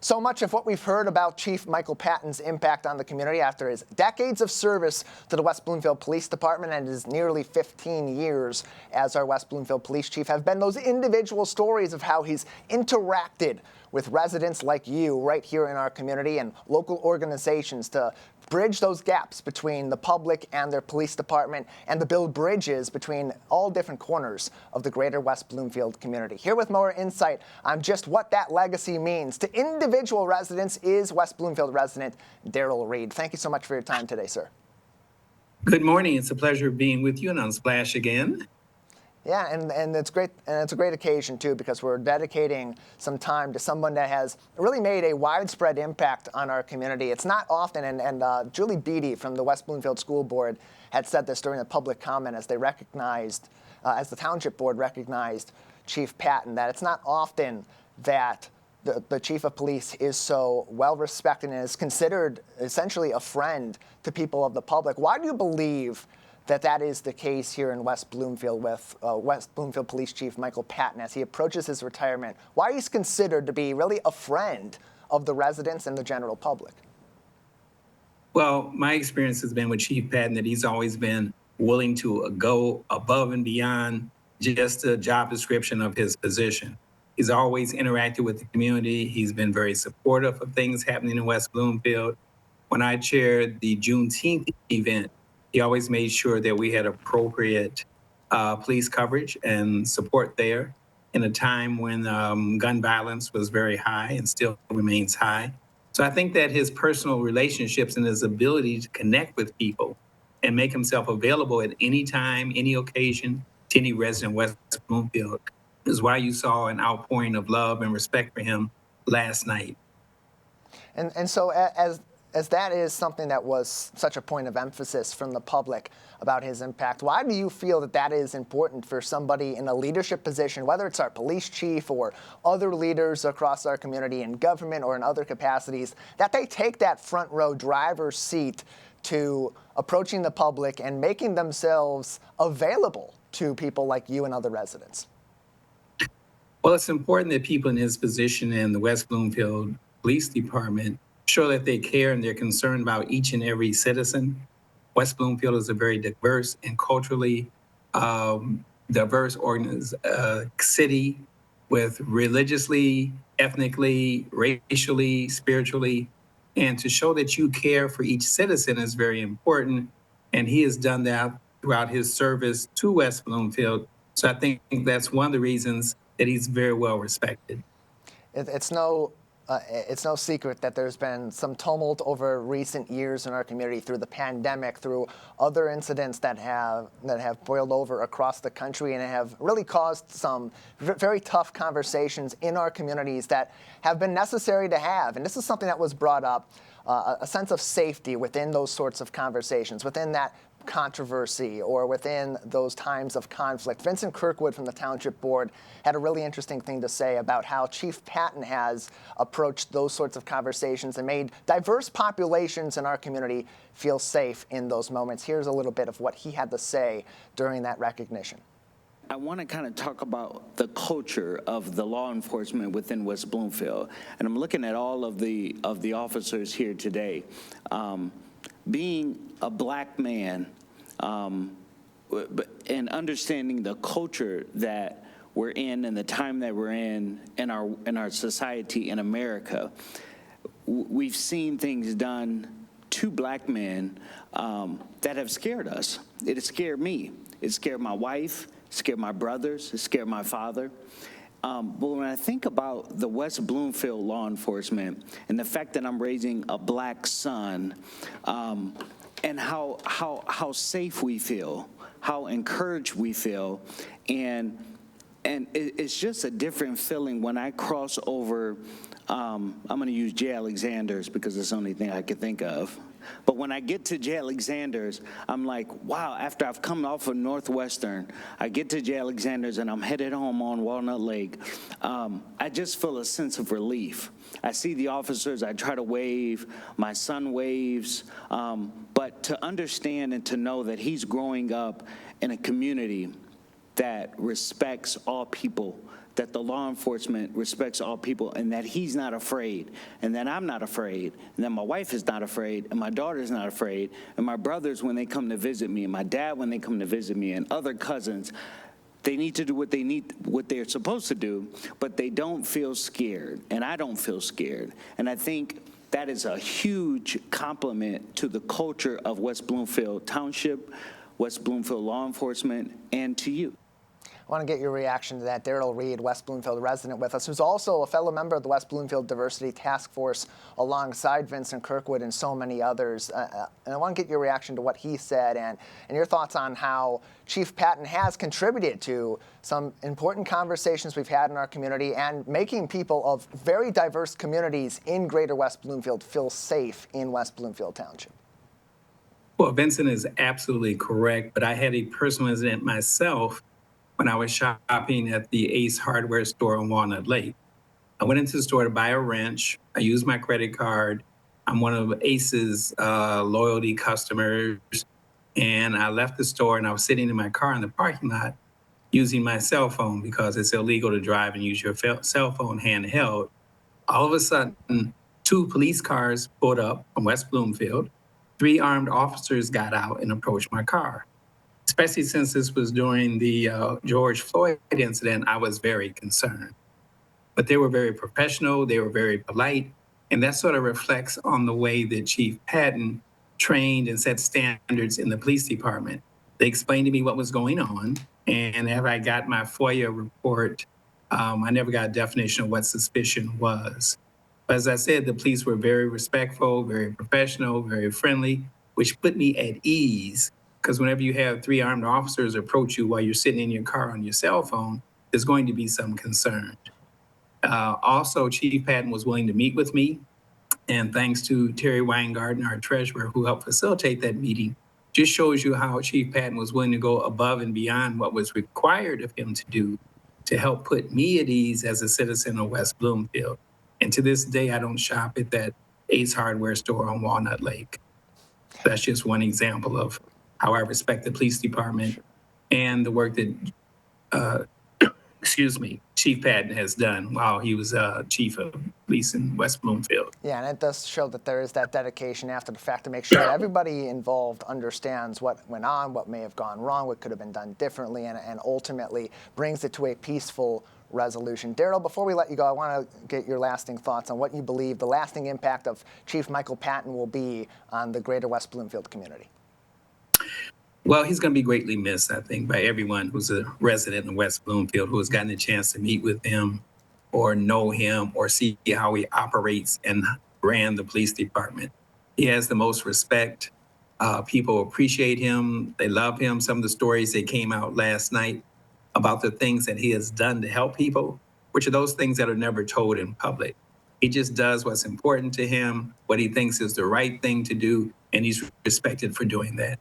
So much of what we've heard about Chief Michael Patton's impact on the community after his decades of service to the West Bloomfield Police Department and his nearly 15 years as our West Bloomfield Police Chief have been those individual stories of how he's interacted with residents like you right here in our community and local organizations to bridge those gaps between the public and their police department and to build bridges between all different corners of the greater West Bloomfield community. Here with more insight on just what that legacy means to individual residents is West Bloomfield resident Derryl Reed. Thank you so much for your time today, sir. Good morning. It's a pleasure being with you and on Splash again. Yeah, and it's great, and it's a great occasion too, because we're dedicating some time to someone that has really made a widespread impact on our community. It's not often, and Julie Beatty from the West Bloomfield School Board had said this during a public comment as they recognized, as the Township Board recognized Chief Patton, that it's not often that the chief of police is so well respected and is considered essentially a friend to people of the public. Why do you believe that is the case here in West Bloomfield with West Bloomfield Police Chief Michael Patton as he approaches his retirement? Why he's considered to be really a friend of the residents and the general public? Well, my experience has been with Chief Patton that he's always been willing to go above and beyond just the job description of his position. He's always interacted with the community. He's been very supportive of things happening in West Bloomfield. When I chaired the Juneteenth event, he always made sure that we had appropriate police coverage and support there in a time when gun violence was very high and still remains high. So I think that his personal relationships and his ability to connect with people and make himself available at any time, any occasion, to any resident of West Bloomfield is why you saw an outpouring of love and respect for him last night. And so as that is something that was such a point of emphasis from the public about his impact, why do you feel that is important for somebody in a leadership position, whether it's our police chief or other leaders across our community in government or in other capacities, that they take that front row driver's seat to approaching the public and making themselves available to people like you and other residents? Well, it's important that people in his position in the West Bloomfield Police Department show that they care and they're concerned about each and every citizen. West Bloomfield is a very diverse and culturally diverse city with religiously, ethnically, racially, spiritually, and to show that you care for each citizen is very important. And he has done that throughout his service to West Bloomfield. So I think that's one of the reasons that he's very well respected. It's no secret that there's been some tumult over recent years in our community through the pandemic, through other incidents that have boiled over across the country and have really caused some very tough conversations in our communities that have been necessary to have. And this is something that was brought up, a sense of safety within those sorts of conversations, within that controversy or within those times of conflict. Vincent Kirkwood from the Township Board had a really interesting thing to say about how Chief Patton has approached those sorts of conversations and made diverse populations in our community feel safe in those moments. Here's a little bit of what he had to say during that recognition. I want to kind of talk about the culture of the law enforcement within West Bloomfield. And I'm looking at all of the officers here today. Being a black man and understanding the culture that we're in and the time that we're in our society in America, we've seen things done to black men that have scared us. It has scared me. It scared my wife. It scared my brothers. It scared my father. But when I think about the West Bloomfield law enforcement and the fact that I'm raising a black son, and how safe we feel, how encouraged we feel, and it's just a different feeling when I cross over. I'm going to use J. Alexander's because it's the only thing I could think of. But when I get to J. Alexander's, I'm like, wow, after I've come off of Northwestern, I get to J. Alexander's and I'm headed home on Walnut Lake. I just feel a sense of relief. I see the officers, I try to wave, my son waves, but to understand and to know that he's growing up in a community that respects all people, that the law enforcement respects all people, and that he's not afraid, and that I'm not afraid, and that my wife is not afraid, and my daughter's not afraid, and my brothers when they come to visit me, and my dad when they come to visit me, and other cousins, they need to do what they're supposed to do, but they don't feel scared, and I don't feel scared. And I think that is a huge compliment to the culture of West Bloomfield Township, West Bloomfield law enforcement, and to you. I want to get your reaction to that. Derryl Reed, West Bloomfield resident with us, who's also a fellow member of the West Bloomfield Diversity Task Force alongside Vincent Kirkwood and so many others. And I want to get your reaction to what he said and your thoughts on how Chief Patton has contributed to some important conversations we've had in our community and making people of very diverse communities in greater West Bloomfield feel safe in West Bloomfield Township. Well, Vincent is absolutely correct, but I had a personal incident myself when I was shopping at the Ace hardware store on Walnut Lake. I went into the store to buy a wrench. I used my credit card. I'm one of Ace's loyalty customers. And I left the store and I was sitting in my car in the parking lot using my cell phone because it's illegal to drive and use your cell phone handheld. All of a sudden, 2 police cars pulled up from West Bloomfield. 3 armed officers got out and approached my car. Especially since this was during the George Floyd incident, I was very concerned. But they were very professional, they were very polite, and that sort of reflects on the way that Chief Patton trained and set standards in the police department. They explained to me what was going on, and after I got my FOIA report, I never got a definition of what suspicion was. But as I said, the police were very respectful, very professional, very friendly, which put me at ease. Because whenever you have 3 armed officers approach you while you're sitting in your car on your cell phone, there's going to be some concern. Also, Chief Patton was willing to meet with me. And thanks to Terry Weingarten, our treasurer, who helped facilitate that meeting, just shows you how Chief Patton was willing to go above and beyond what was required of him to do to help put me at ease as a citizen of West Bloomfield. And to this day, I don't shop at that Ace hardware store on Walnut Lake. That's just one example of how I respect the police department and the work that, Chief Patton has done while he was chief of police in West Bloomfield. Yeah, and it does show that there is that dedication after the fact to make sure that everybody involved understands what went on, what may have gone wrong, what could have been done differently, and ultimately brings it to a peaceful resolution. Derryl, before we let you go, I want to get your lasting thoughts on what you believe the lasting impact of Chief Michael Patton will be on the greater West Bloomfield community. Well, he's going to be greatly missed, I think, by everyone who's a resident in West Bloomfield who has gotten a chance to meet with him or know him or see how he operates and ran the police department. He has the most respect. People appreciate him. They love him. Some of the stories that came out last night about the things that he has done to help people, which are those things that are never told in public. He just does what's important to him, what he thinks is the right thing to do, and he's respected for doing that.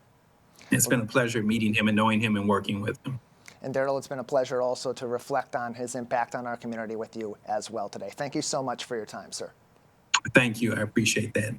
It's been a pleasure meeting him and knowing him and working with him. And Derryl, it's been a pleasure also to reflect on his impact on our community with you as well today. Thank you so much for your time, sir. Thank you. I appreciate that.